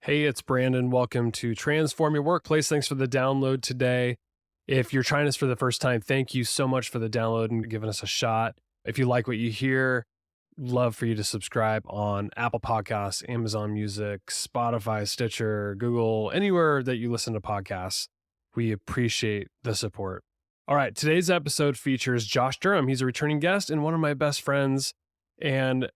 Hey, it's Brandon. Welcome to Transform Your Workplace. Thanks for the download today. If you're trying this for the first time, thank you so much for the download and giving us a shot. If you like what you hear, love for you to subscribe on Apple Podcasts, Amazon Music, Spotify, Stitcher, Google, anywhere that you listen to podcasts. We appreciate the support. All right, today's episode features Josh Durham. He's a returning guest and one of my best friends. And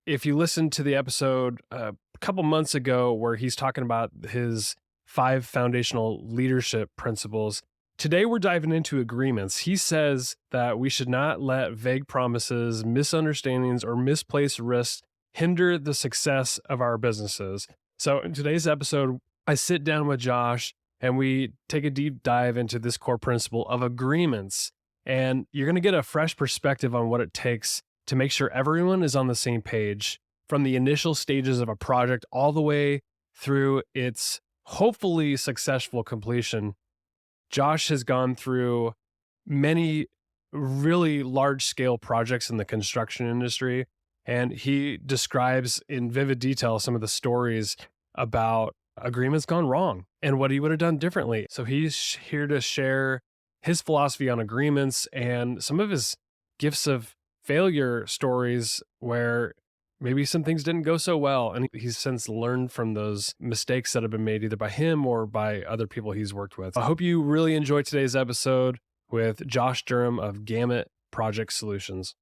if you listened to the episode a couple months ago where he's talking about his 5 foundational leadership principles, today we're diving into agreements. He says that we should not let vague promises, misunderstandings, or misplaced risks hinder the success of our businesses. So in today's episode, I sit down with Josh and we take a deep dive into this core principle of agreements. And you're going to get a fresh perspective on what it takes to make sure everyone is on the same page from the initial stages of a project all the way through its hopefully successful completion. Josh has gone through many really large-scale projects in the construction industry, and he describes in vivid detail some of the stories about agreements gone wrong and what he would have done differently. So he's here to share his philosophy on agreements and some of his gifts of failure stories where maybe some things didn't go so well. And he's since learned from those mistakes that have been made either by him or by other people he's worked with. I hope you really enjoyed today's episode with Josh Durham of Gamut Project Solutions.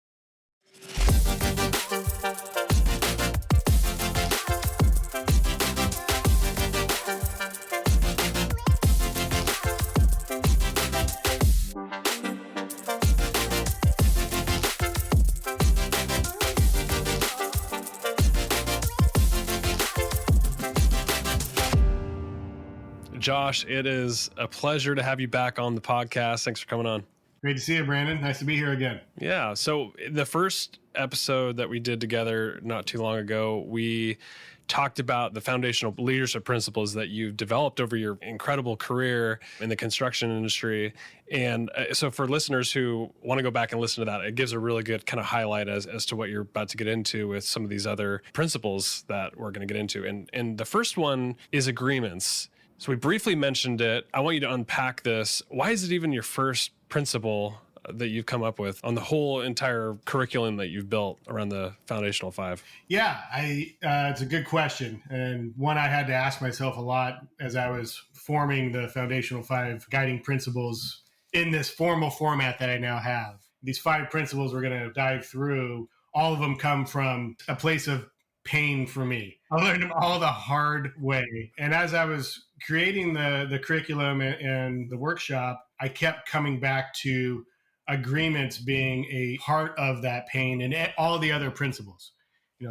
Josh, it is a pleasure to have you back on the podcast. Thanks for coming on. Great to see you, Brandon. Nice to be here again. Yeah. So the first episode that we did together not too long ago, we talked about the foundational leadership principles that you've developed over your incredible career in the construction industry. And so for listeners who want to go back and listen to that, it gives a really good kind of highlight as to what you're about to get into with some of these other principles that we're going to get into. And the first one is agreements. So we briefly mentioned it. I want you to unpack this. Why is it even your first principle that you've come up with on the whole entire curriculum that you've built around the foundational 5? Yeah, it's a good question, and one I had to ask myself a lot as I was forming the foundational 5 guiding principles in this formal format that I now have. These 5 principles we're going to dive through, all of them come from a place of pain for me. I learned them all the hard way. And as I was creating the curriculum and the workshop, I kept coming back to agreements being a part of that pain and all the other principles.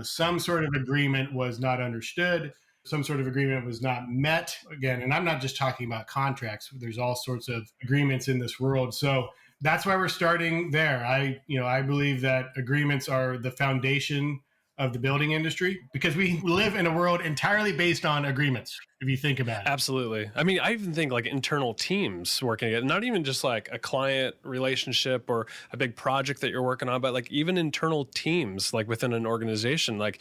Some sort of agreement was not understood. Some sort of agreement was not met. Again, and I'm not just talking about contracts. There's all sorts of agreements in this world. So that's why we're starting there. I believe that agreements are the foundation of the building industry because we live in a world entirely based on agreements, if you think about it. Absolutely. I mean, I even think like internal teams working together, not even just like a client relationship or a big project that you're working on, but like even internal teams, like within an organization, like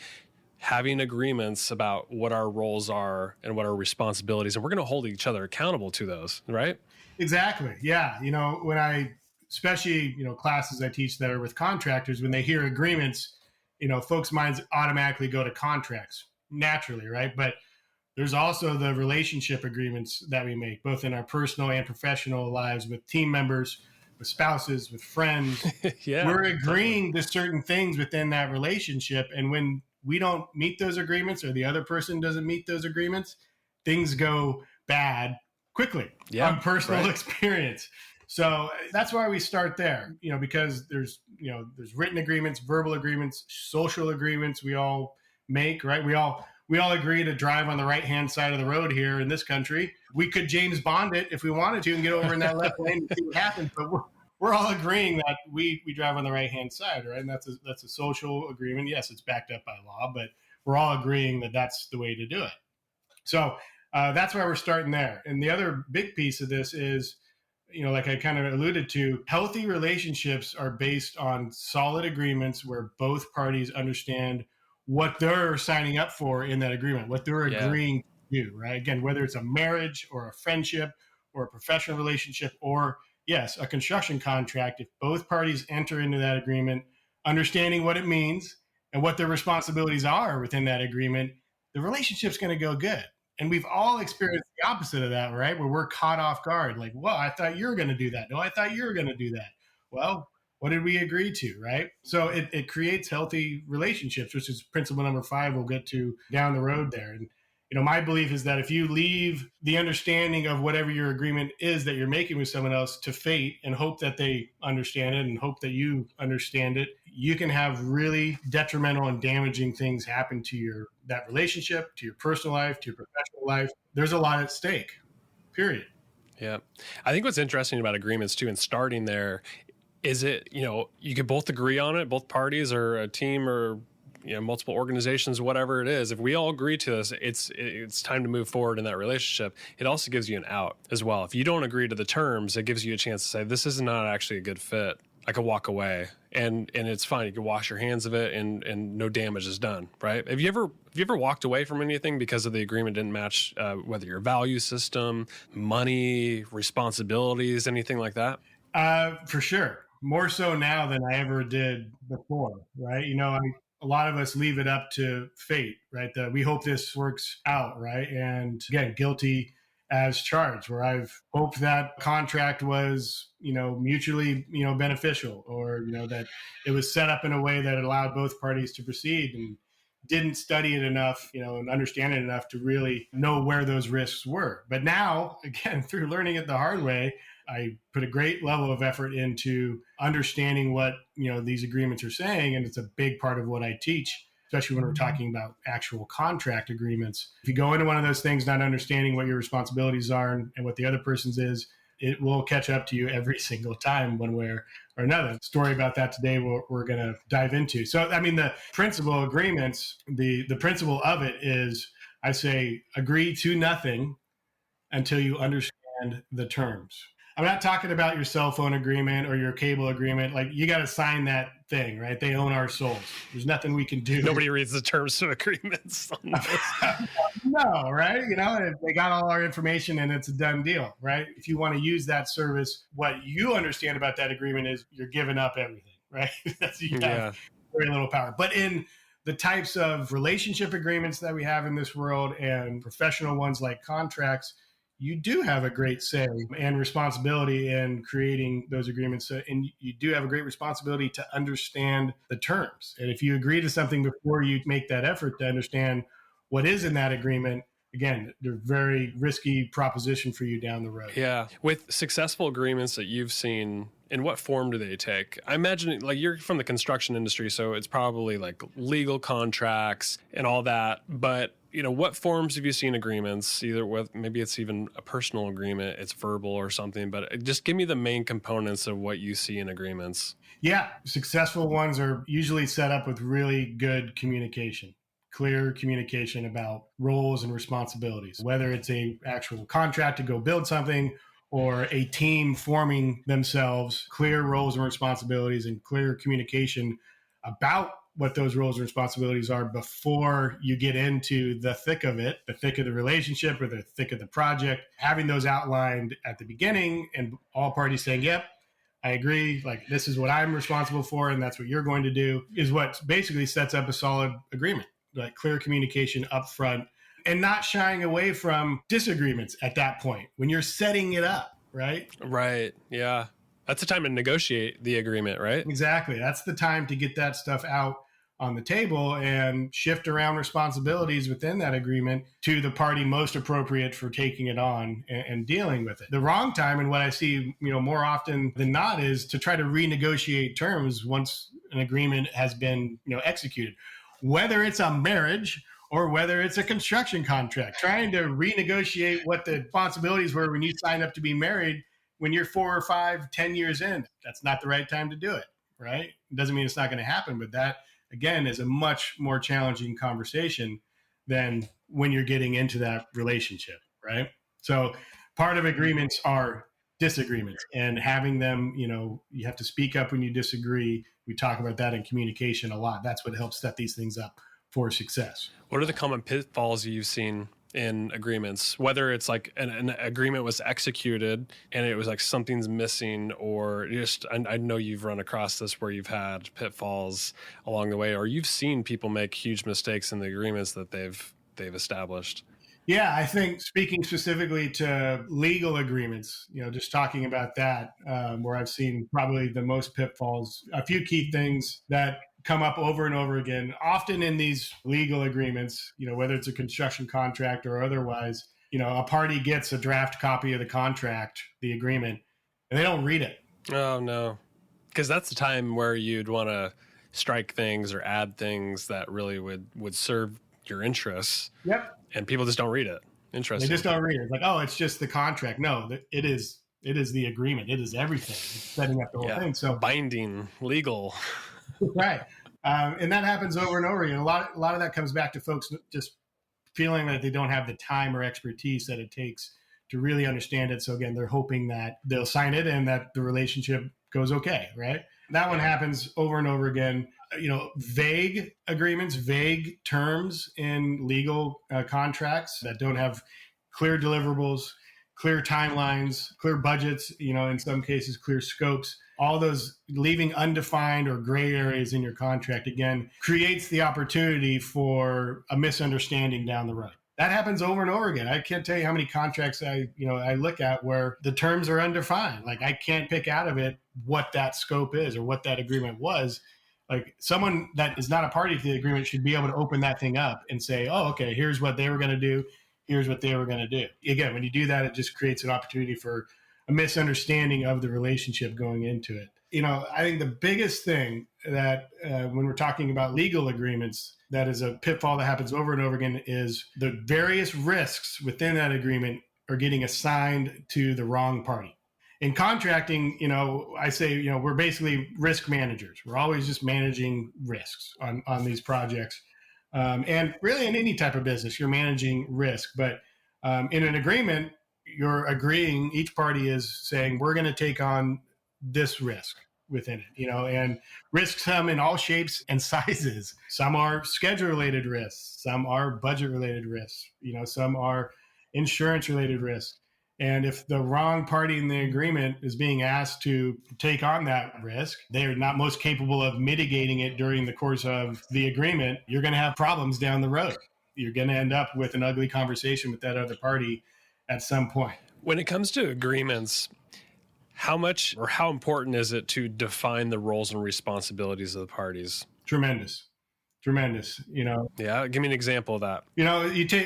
having agreements about what our roles are and what our responsibilities, and we're going to hold each other accountable to those, right? Exactly. Yeah. When especially classes I teach that are with contractors, when they hear agreements, folks' minds automatically go to contracts naturally, right? But there's also the relationship agreements that we make, both in our personal and professional lives with team members, with spouses, with friends. Yeah, we're agreeing to certain things within that relationship. And when we don't meet those agreements or the other person doesn't meet those agreements, things go bad quickly on personal experience. So that's why we start there, because there's written agreements, verbal agreements, social agreements we all make, right? We all agree to drive on the right-hand side of the road here in this country. We could James Bond it if we wanted to and get over in that left lane and see what happens, but we're all agreeing that we drive on the right-hand side, right? And that's a social agreement. Yes, it's backed up by law, but we're all agreeing that that's the way to do it. So that's why we're starting there. And the other big piece of this is, like I kind of alluded to, healthy relationships are based on solid agreements where both parties understand what they're signing up for in that agreement, what they're agreeing do, right? Again, whether it's a marriage or a friendship or a professional relationship or, yes, a construction contract, if both parties enter into that agreement, understanding what it means and what their responsibilities are within that agreement, the relationship's going to go good. And we've all experienced the opposite of that, right? Where we're caught off guard. Like, well, I thought you were going to do that. No, I thought you were going to do that. Well, what did we agree to, right? So it creates healthy relationships, which is principle number 5 we'll get to down the road there. And my belief is that if you leave the understanding of whatever your agreement is that you're making with someone else to fate and hope that they understand it and hope that you understand it, you can have really detrimental and damaging things happen to that relationship, to your personal life, to your professional life. There's a lot at stake, period. Yeah. I think what's interesting about agreements too, and starting there, is it, you could both agree on it, both parties or a team or multiple organizations, whatever it is. If we all agree to this, it's time to move forward in that relationship. It also gives you an out as well. If you don't agree to the terms, it gives you a chance to say, this is not actually a good fit. I could walk away and it's fine. You can wash your hands of it and no damage is done, right? Have you ever walked away from anything because of the agreement didn't match whether your value system, money, responsibilities, anything like that? For sure. More so now than I ever did before, right? A lot of us leave it up to fate, right? We hope this works out, right? And again, guilty as charged, where I've hoped that contract was, mutually, beneficial, or, that it was set up in a way that allowed both parties to proceed, and didn't study it enough, and understand it enough to really know where those risks were. But now, again, through learning it the hard way, I put a great level of effort into understanding what, these agreements are saying. And it's a big part of what I teach, especially when we're talking about actual contract agreements. If you go into one of those things not understanding what your responsibilities are and what the other person's is, it will catch up to you every single time, one way or another. Story about that today we're going to dive into. So, the principle agreements, the principle of it is, I say, agree to nothing until you understand the terms. I'm not talking about your cell phone agreement or your cable agreement. Like, you got to sign that thing, right? They own our souls. There's nothing we can do. Nobody reads the terms of agreements on this. No, right? They got all our information and it's a done deal, right? If you want to use that service, what you understand about that agreement is you're giving up everything, right? You have very little power. But in the types of relationship agreements that we have in this world and professional ones like contracts, you do have a great say and responsibility in creating those agreements. And you do have a great responsibility to understand the terms. And if you agree to something before you make that effort to understand what is in that agreement, again, they're very risky proposition for you down the road. Yeah. With successful agreements that you've seen, in what form do they take? I imagine, like, you're from the construction industry, so it's probably like legal contracts and all that. But what forms have you seen agreements, either with, maybe it's even a personal agreement, it's verbal or something, but just give me the main components of what you see in agreements. Yeah. Successful ones are usually set up with really good communication, clear communication about roles and responsibilities, whether it's a actual contract to go build something or a team forming themselves, clear roles and responsibilities and clear communication about what those roles and responsibilities are before you get into the thick of it, the thick of the relationship or the thick of the project, having those outlined at the beginning and all parties saying, yep, I agree. Like, this is what I'm responsible for, and that's what you're going to do, is what basically sets up a solid agreement. Like, clear communication up front and not shying away from disagreements at that point when you're setting it up, right? Right. Yeah. That's the time to negotiate the agreement, right? Exactly. That's the time to get that stuff out on the table and shift around responsibilities within that agreement to the party most appropriate for taking it on and dealing with it. The wrong time, and what I see, more often than not, is to try to renegotiate terms once an agreement has been, executed, whether it's a marriage or whether it's a construction contract, trying to renegotiate what the responsibilities were when you signed up to be married when you're 4 or 5, 10 years in. That's not the right time to do it, right? It doesn't mean it's not going to happen, but that, again, is a much more challenging conversation than when you're getting into that relationship, right? So part of agreements are disagreements, and having them, you have to speak up when you disagree. We talk about that in communication a lot. That's what helps set these things up for success. What are the common pitfalls you've seen in agreements, whether it's like an agreement was executed and it was like something's missing, or just, I know you've run across this where you've had pitfalls along the way, or you've seen people make huge mistakes in the agreements that they've established. Yeah, I think speaking specifically to legal agreements, just talking about that, where I've seen probably the most pitfalls, a few key things that come up over and over again, often in these legal agreements, whether it's a construction contract or otherwise, a party gets a draft copy of the contract, the agreement, and they don't read it. Oh, no. Because that's the time where you'd want to strike things or add things that really would serve your interests. Yep. And people just don't read it. Interesting. They just don't read it. It's like, oh, it's just the contract. No, it is the agreement. It is everything. It's setting up the whole thing. So binding, legal. Right. And that happens over and over again. A lot of that comes back to folks just feeling that they don't have the time or expertise that it takes to really understand it. So again, they're hoping that they'll sign it and that the relationship goes okay, right? That one happens over and over again. Vague agreements, vague terms in legal contracts that don't have clear deliverables, clear timelines, clear budgets, in some cases, clear scopes. All those leaving undefined or gray areas in your contract, again, creates the opportunity for a misunderstanding down the road. That happens over and over again. I can't tell you how many contracts I look at where the terms are undefined. Like I can't pick out of it what that scope is or what that agreement was. Like someone that is not a party to the agreement should be able to open that thing up and say, oh, okay, here's what they were going to do. Here's what they were going to do. Again, when you do that, it just creates an opportunity for a misunderstanding of the relationship going into it. I think the biggest thing that when we're talking about legal agreements, that is a pitfall that happens over and over again is the various risks within that agreement are getting assigned to the wrong party. In contracting, I say, we're basically risk managers. We're always just managing risks on these projects. And really in any type of business, you're managing risk. But in an agreement, you're agreeing, each party is saying, we're going to take on this risk within it, and risks come in all shapes and sizes. Some are schedule related risks. Some are budget related risks. Some are insurance related risks. And if the wrong party in the agreement is being asked to take on that risk, they are not most capable of mitigating it during the course of the agreement, you're going to have problems down the road. You're going to end up with an ugly conversation with that other party at some point. When it comes to agreements, how much or how important is it to define the roles and responsibilities of the parties? Tremendous. Yeah, give me an example of that.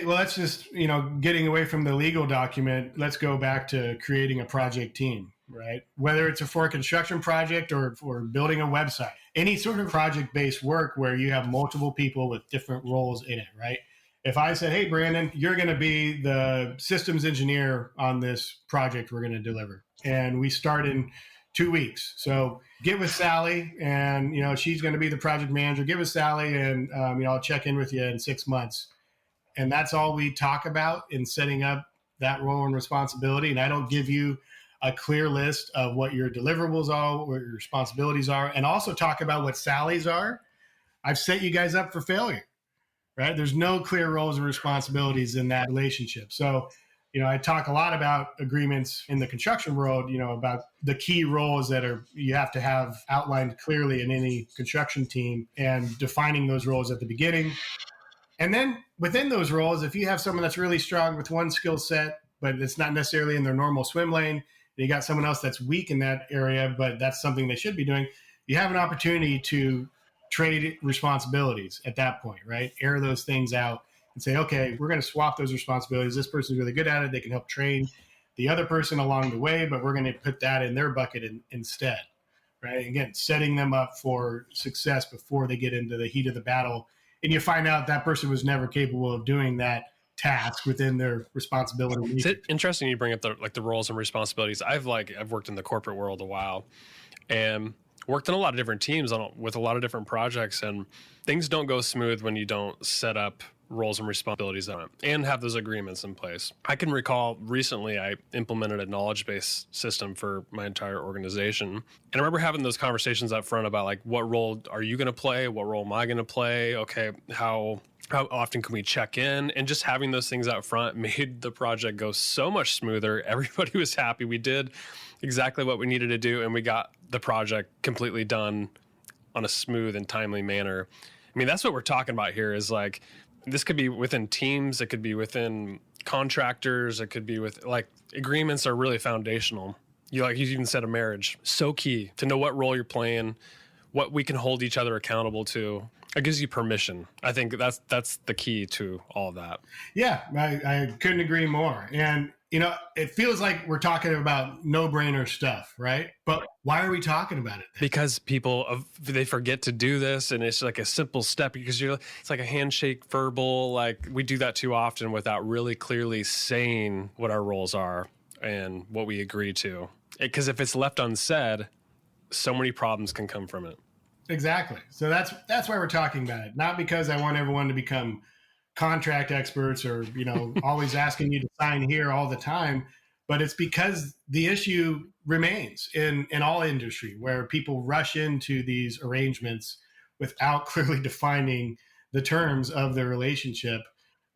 Let's just, getting away from the legal document, let's go back to creating a project team, right? Whether it's for a construction project or for building a website, any sort of project-based work where you have multiple people with different roles in it, right? If I said, hey, Brandon, you're going to be the systems engineer on this project we're going to deliver, and we start in 2 weeks. So get with Sally and, she's going to be the project manager. Get with Sally and, I'll check in with you in 6 months. And that's all we talk about in setting up that role and responsibility. And I don't give you a clear list of what your deliverables are, what your responsibilities are, and also talk about what Sally's are. I've set you guys up for failure, right? There's no clear roles and responsibilities in that relationship. So, I talk a lot about agreements in the construction world, about the key roles that you have to have outlined clearly in any construction team and defining those roles at the beginning. And then within those roles, if you have someone that's really strong with one skill set, but it's not necessarily in their normal swim lane, and you got someone else that's weak in that area, but that's something they should be doing, you have an opportunity to trade responsibilities at that point, right? Air those things out and say, okay, we're going to swap those responsibilities. This person's really good at it. They can help train the other person along the way, but we're going to put that in their bucket instead, right? Again, setting them up for success before they get into the heat of the battle. And you find out that person was never capable of doing that task within their responsibility. It's interesting you bring up the roles and responsibilities. I've worked in the corporate world a while and worked in a lot of different teams with a lot of different projects, and things don't go smooth when you don't set up roles and responsibilities on it and have those agreements in place. I can recall recently I implemented a knowledge-based system for my entire organization. And I remember having those conversations up front about what role are you going to play? What role am I going to play? Okay, how How often can we check in? And just having those things out front made the project go so much smoother. Everybody was happy. We did exactly what we needed to do, and we got the project completely done on a smooth and timely manner. I mean, that's what we're talking about here is like, this could be within teams, it could be within contractors, it could be with like agreements are really foundational. You even said a marriage, so key to know what role you're playing, what we can hold each other accountable to. It gives you permission. I think that's the key to all of that. Yeah, I couldn't agree more. And, it feels like we're talking about no-brainer stuff, right? But why are we talking about it then? Because people, they forget to do this, and it's like a simple step because it's like a handshake verbal. Like we do that too often without really clearly saying what our roles are and what we agree to. Because if it's left unsaid, so many problems can come from it. Exactly. So that's why we're talking about it. Not because I want everyone to become contract experts or, always asking you to sign here all the time, but it's because the issue remains in all industry where people rush into these arrangements without clearly defining the terms of their relationship.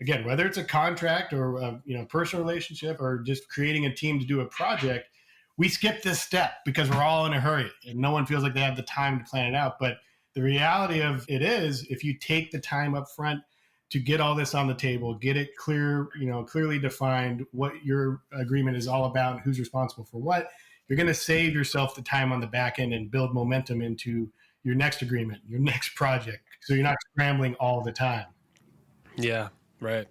Again, whether it's a contract or a personal relationship or just creating a team to do a project, we skip this step because we're all in a hurry and no one feels like they have the time to plan it out. But the reality of it is, if you take the time up front to get all this on the table, get it clear, clearly defined what your agreement is all about and who's responsible for what, you're going to save yourself the time on the back end and build momentum into your next agreement, your next project. So you're not scrambling all the time. Yeah, right.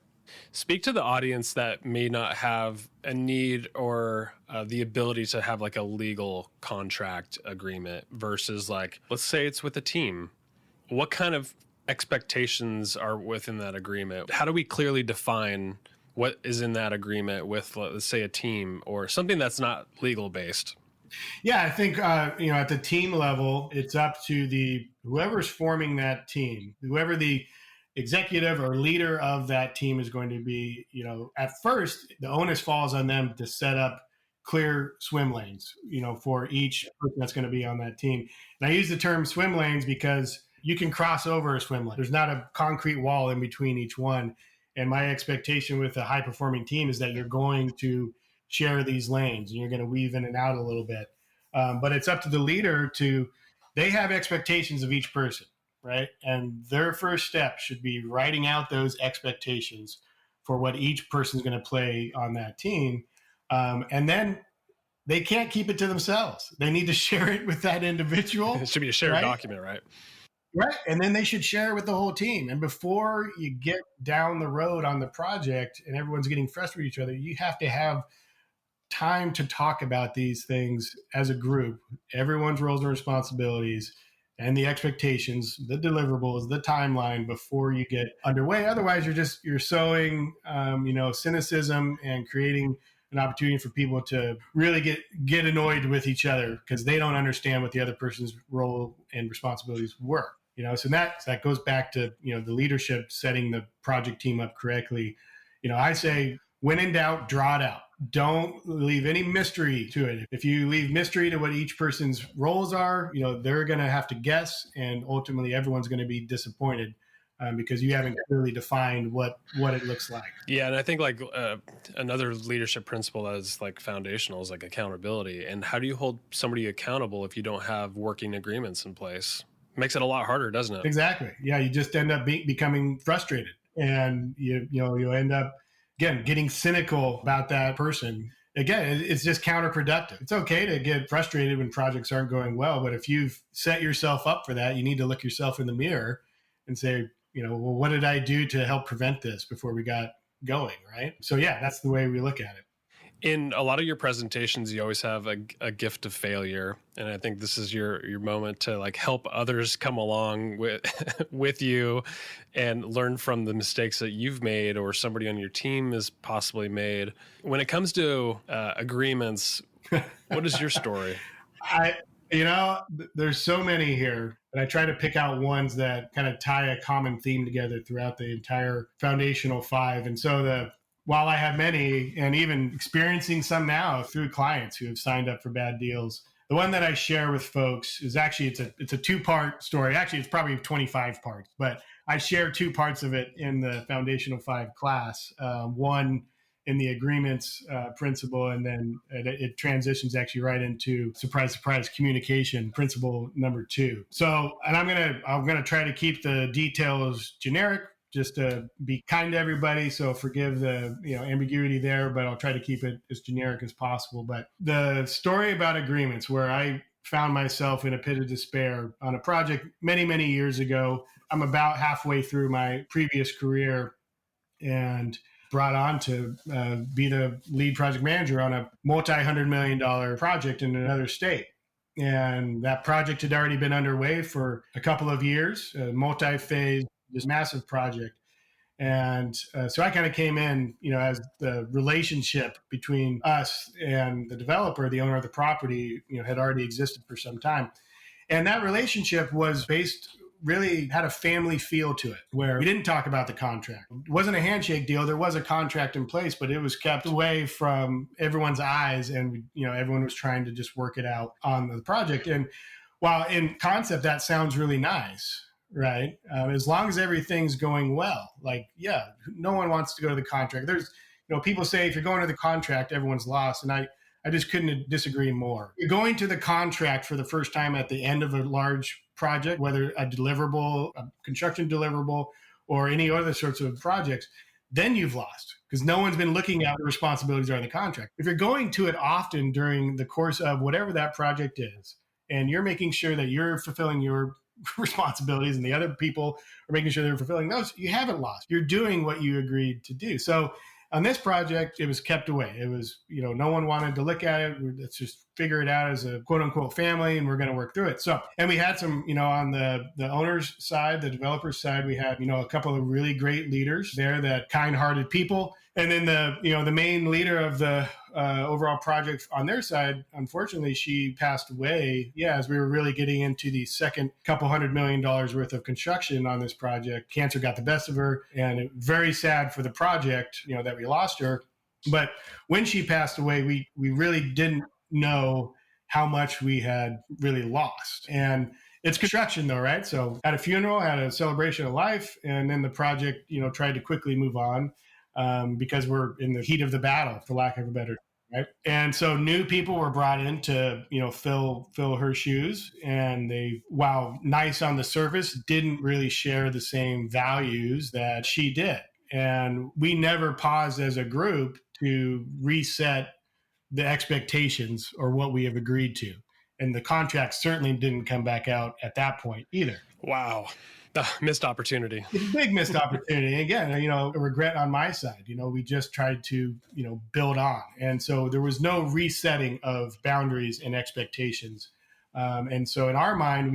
Speak to the audience that may not have a need or the ability to have like a legal contract agreement versus like, let's say it's with a team. What kind of expectations are within that agreement? How do we clearly define what is in that agreement with, let's say, a team or something that's not legal based? Yeah, I think, at the team level, it's up to whoever's forming that team, whoever the executive or leader of that team is going to be. At first, the onus falls on them to set up clear swim lanes, for each person that's going to be on that team. And I use the term swim lanes because you can cross over a swim lane. There's not a concrete wall in between each one. And my expectation with a high performing team is that you're going to share these lanes and you're going to weave in and out a little bit. But it's up to the leader they have expectations of each person, right? And their first step should be writing out those expectations for what each person is going to play on that team. And then they can't keep it to themselves. They need to share it with that individual. It should be a shared document, right? Right. And then they should share it with the whole team. And before you get down the road on the project and everyone's getting frustrated with each other, you have to have time to talk about these things as a group, everyone's roles and responsibilities and the expectations, the deliverables, the timeline before you get underway. Otherwise, you're sowing, cynicism and creating an opportunity for people to really get annoyed with each other because they don't understand what the other person's role and responsibilities were. So that goes back to, the leadership setting the project team up correctly. I say, when in doubt, draw it out. Don't leave any mystery to it. If you leave mystery to what each person's roles are, they're going to have to guess, and ultimately everyone's going to be disappointed because you haven't clearly defined what it looks like. Yeah, and I think like another leadership principle that is like foundational is like accountability. And how do you hold somebody accountable if you don't have working agreements in place? Makes it a lot harder, doesn't it? Exactly. Yeah, you just end up becoming frustrated, and you end up getting cynical about that person. Again, it's just counterproductive. It's okay to get frustrated when projects aren't going well, but if you've set yourself up for that, you need to look yourself in the mirror and say, well, what did I do to help prevent this before we got going, right? So yeah, that's the way we look at it. In a lot of your presentations, you always have a gift of failure. And I think this is your moment to like help others come along with you and learn from the mistakes that you've made or somebody on your team has possibly made. When it comes to agreements, what is your story? There's so many here, but I try to pick out ones that kind of tie a common theme together throughout the entire foundational 5. And so while I have many, and even experiencing some now through clients who have signed up for bad deals, the one that I share with folks is actually, it's a 2-part story. Actually, it's probably 25 parts, but I share two parts of it in the Foundational Five class. One in the agreements principle, and then it transitions actually right into surprise communication principle number two. So, and I'm gonna try to keep the details generic, just to be kind to everybody. So forgive the ambiguity there, but I'll try to keep it as generic as possible. But the story about agreements, where I found myself in a pit of despair on a project many years ago. I'm about halfway through my previous career and brought on to be the lead project manager on a multi-$100 million project in another state. And that project had already been underway for a couple of years, a multi-phase, this massive project. And so I kind of came in, as the relationship between us and the developer, the owner of the property, had already existed for some time. And that relationship was really had a family feel to it, where we didn't talk about the contract. It wasn't a handshake deal. There was a contract in place, but it was kept away from everyone's eyes. And, everyone was trying to just work it out on the project. And while in concept, that sounds really nice, right? As long as everything's going well, no one wants to go to the contract. There's, people say if you're going to the contract, everyone's lost. And I just couldn't disagree more. You're going to the contract for the first time at the end of a large project, whether a deliverable, a construction deliverable, or any other sorts of projects, then you've lost, because no one's been looking at the responsibilities are in the contract. If you're going to it often during the course of whatever that project is, and you're making sure that you're fulfilling your responsibilities and the other people are making sure they're fulfilling those, you haven't lost. You're doing what you agreed to do. So on this project, it was kept away. It was, no one wanted to look at it. Let's just figure it out as a quote unquote family, and we're going to work through it. So, and we had some, on the owner's side, the developer's side, we had, a couple of really great leaders there, that kind-hearted people. And then the main leader of the overall project on their side, unfortunately, she passed away. Yeah, as we were really getting into the second couple $100 million worth of construction on this project, cancer got the best of her, and very sad for the project, that we lost her. But when she passed away, we really didn't know how much we had really lost. And it's construction though, right? So at a funeral, had a celebration of life, and then the project, tried to quickly move on. Because we're in the heat of the battle, for lack of a better term, right? And so new people were brought in to, fill her shoes. And they, while nice on the surface, didn't really share the same values that she did. And we never paused as a group to reset the expectations or what we have agreed to. And the contract certainly didn't come back out at that point either. Wow. Missed opportunity. It's a big missed opportunity. Again, a regret on my side. We just tried to, build on. And so there was no resetting of boundaries and expectations. And so in our mind,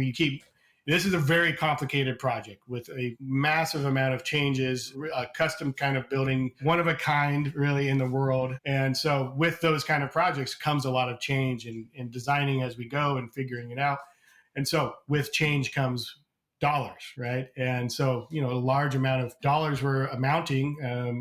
this is a very complicated project with a massive amount of changes, a custom kind of building, one of a kind really in the world. And so with those kind of projects comes a lot of change in designing as we go and figuring it out. And so with change comes dollars, right? And so, a large amount of dollars were amounting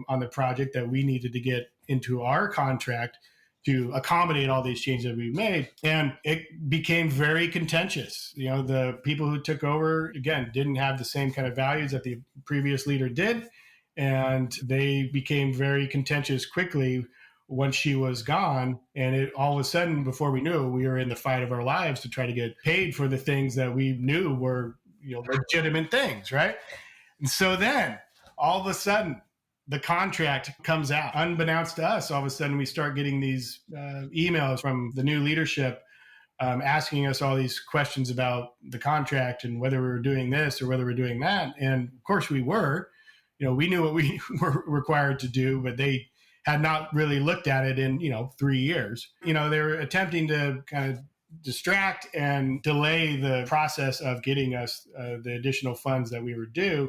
on the project that we needed to get into our contract to accommodate all these changes that we made. And it became very contentious. The people who took over, again, didn't have the same kind of values that the previous leader did. And they became very contentious quickly once she was gone. And it all of a sudden, before we knew it, we were in the fight of our lives to try to get paid for the things that we knew were legitimate things, right? And so then all of a sudden the contract comes out unbeknownst to us. All of a sudden we start getting these emails from the new leadership asking us all these questions about the contract and whether we were doing this or whether we're doing that. And of course we were, we knew what we were required to do, but they had not really looked at it in, 3 years. They were attempting to kind of distract and delay the process of getting us the additional funds that we were due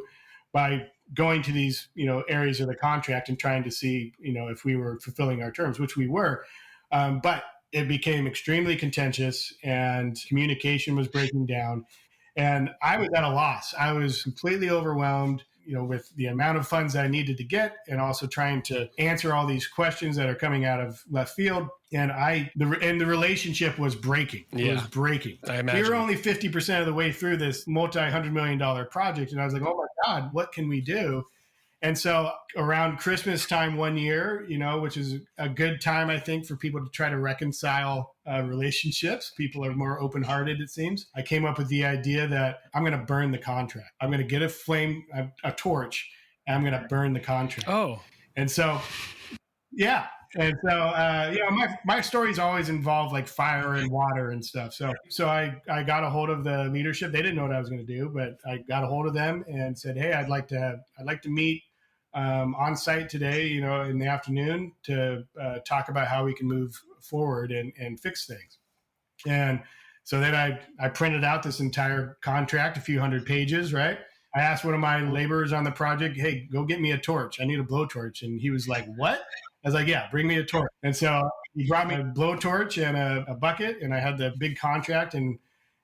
by going to these, areas of the contract and trying to see, if we were fulfilling our terms, which we were. But it became extremely contentious and communication was breaking down. And I was at a loss. I was completely overwhelmed. with the amount of funds that I needed to get, and also trying to answer all these questions that are coming out of left field. And the relationship was breaking. It was breaking. I imagine. We were only 50% of the way through this multi-$100 million project. And I was like, oh my God, what can we do? And so around Christmas time one year, which is a good time, I think, for people to try to reconcile relationships. People are more open-hearted, it seems. I came up with the idea that I'm going to burn the contract. I'm going to get a torch, and I'm going to burn the contract. Oh. And so, yeah. And so, my stories always involve like fire and water and stuff. So I got a hold of the leadership. They didn't know what I was going to do, but I got a hold of them and said, hey, I'd like to meet on site today, in the afternoon to talk about how we can move forward and fix things. And so then I printed out this entire contract, a few hundred pages, right? I asked one of my laborers on the project, hey, go get me a torch. I need a blowtorch. And he was like, what? I was like, yeah, bring me a torch. And so he brought me a blowtorch and a bucket, and I had the big contract. And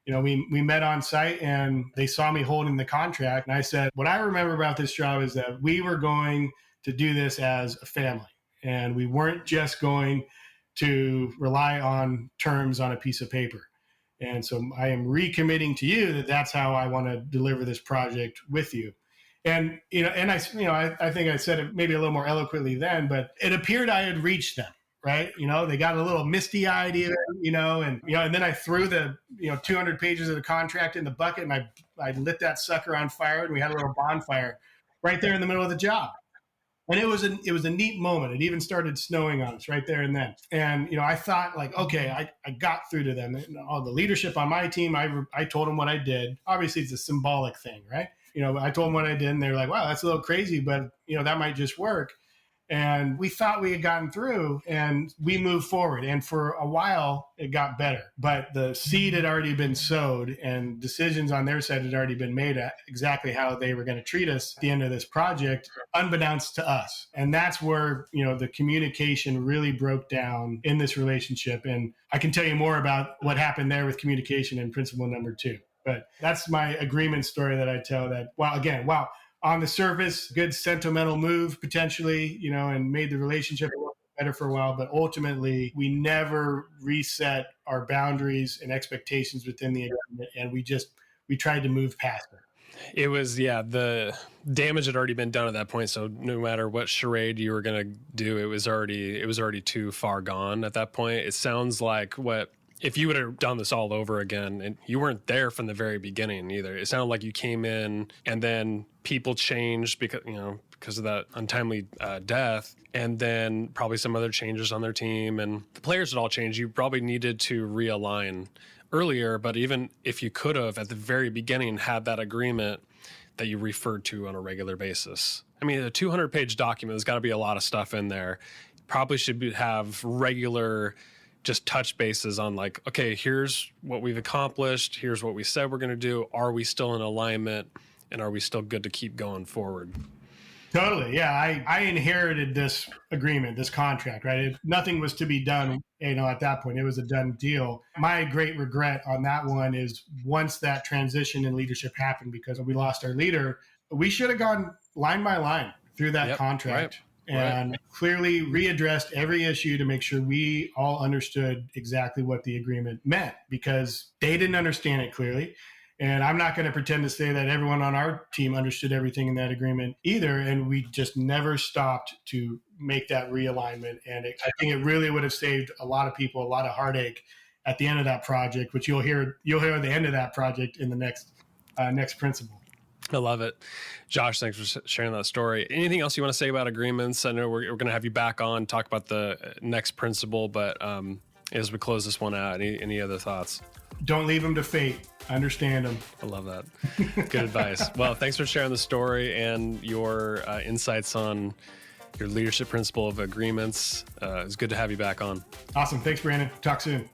we met on site, and they saw me holding the contract. And I said, what I remember about this job is that we were going to do this as a family. And we weren't just going to rely on terms on a piece of paper. And so I am recommitting to you that that's how I want to deliver this project with you. And, I think I said it maybe a little more eloquently then, but it appeared I had reached them. Right. They got a little misty eyed, and then I threw the, 200 pages of the contract in the bucket, and I lit that sucker on fire, and we had a little bonfire right there in the middle of the job. And it was a neat moment. It even started snowing on us right there and then. And, I thought like, okay, I got through to them. And all the leadership on my team, I told them what I did. Obviously it's a symbolic thing, right? I told them what I did, and they're like, wow, that's a little crazy, but that might just work. And we thought we had gotten through, and we moved forward. And for a while, it got better. But the seed had already been sowed, and decisions on their side had already been made at exactly how they were going to treat us at the end of this project, unbeknownst to us. And that's where, the communication really broke down in this relationship. And I can tell you more about what happened there with communication in principle number 2. But that's my agreement story that I tell that, wow. On the surface, good sentimental move potentially, and made the relationship a little better for a while. But ultimately, we never reset our boundaries and expectations within the agreement, and we tried to move past it. It was, the damage had already been done at that point. So no matter what charade you were going to do, it was already too far gone at that point. It sounds like if you would have done this all over again, and you weren't there from the very beginning either. It sounded like you came in and then people changed because of that untimely death, and then probably some other changes on their team, and the players had all changed. You probably needed to realign earlier, but even if you could have at the very beginning had that agreement that you referred to on a regular basis. I mean, a 200-page document, there's got to be a lot of stuff in there. Probably should have regular just touch bases on like, okay, here's what we've accomplished. Here's what we said we're going to do. Are we still in alignment? And are we still good to keep going forward? Totally. Yeah. I inherited this agreement, this contract, right? Nothing was to be done, at that point. It was a done deal. My great regret on that one is once that transition in leadership happened, because we lost our leader, we should have gone line by line through that contract. Right. And clearly readdressed every issue to make sure we all understood exactly what the agreement meant, because they didn't understand it clearly. And I'm not going to pretend to say that everyone on our team understood everything in that agreement either. And we just never stopped to make that realignment. And I think it really would have saved a lot of people a lot of heartache at the end of that project, which you'll hear at the end of that project in the next principle. I love it. Josh, thanks for sharing that story. Anything else you want to say about agreements? I know we're going to have you back on, talk about the next principle, but as we close this one out, any other thoughts? Don't leave them to fate. Understand them. I love that. Good advice. Well, thanks for sharing the story and your insights on your leadership principle of agreements. It's good to have you back on. Awesome. Thanks, Brandon. Talk soon.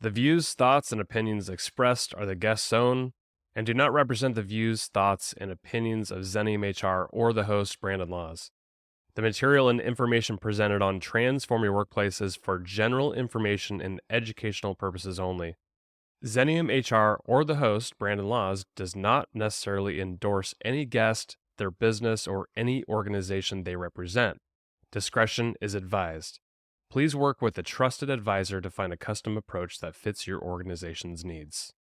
The views, thoughts, and opinions expressed are the guest's own and do not represent the views, thoughts, and opinions of Xenium HR or the host, Brandon Laws. The material and information presented on Transform Your Workplace is for general information and educational purposes only. Xenium HR or the host, Brandon Laws, does not necessarily endorse any guest, their business, or any organization they represent. Discretion is advised. Please work with a trusted advisor to find a custom approach that fits your organization's needs.